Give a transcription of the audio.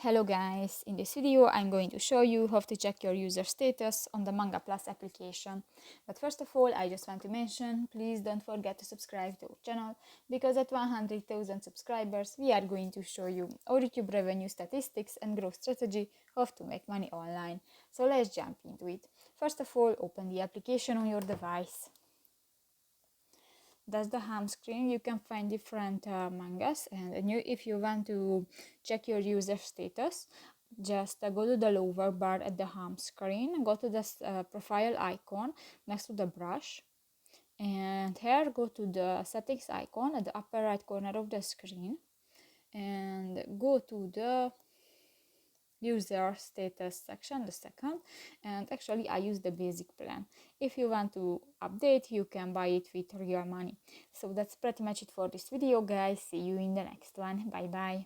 Hello guys, in this video I'm going to show you how to check your user status on the MANGA Plus application. But first of all, I just want to mention, please don't forget to subscribe to our channel, because at 100,000 subscribers we are going to show you our YouTube revenue statistics and growth strategy, how to make money online. So let's jump into it. First of all, open the application on your device. That's the home screen. You can find different mangas, and if you want to check your user status, just go to the lower bar at the home screen, go to the profile icon next to the brush, and here go to the settings icon at the upper right corner of the screen, and go to the user status section, the second, and actually I use the basic plan. If you want to update, you can buy it with real money. So that's pretty much it for this video, guys. See you in the next one. Bye bye.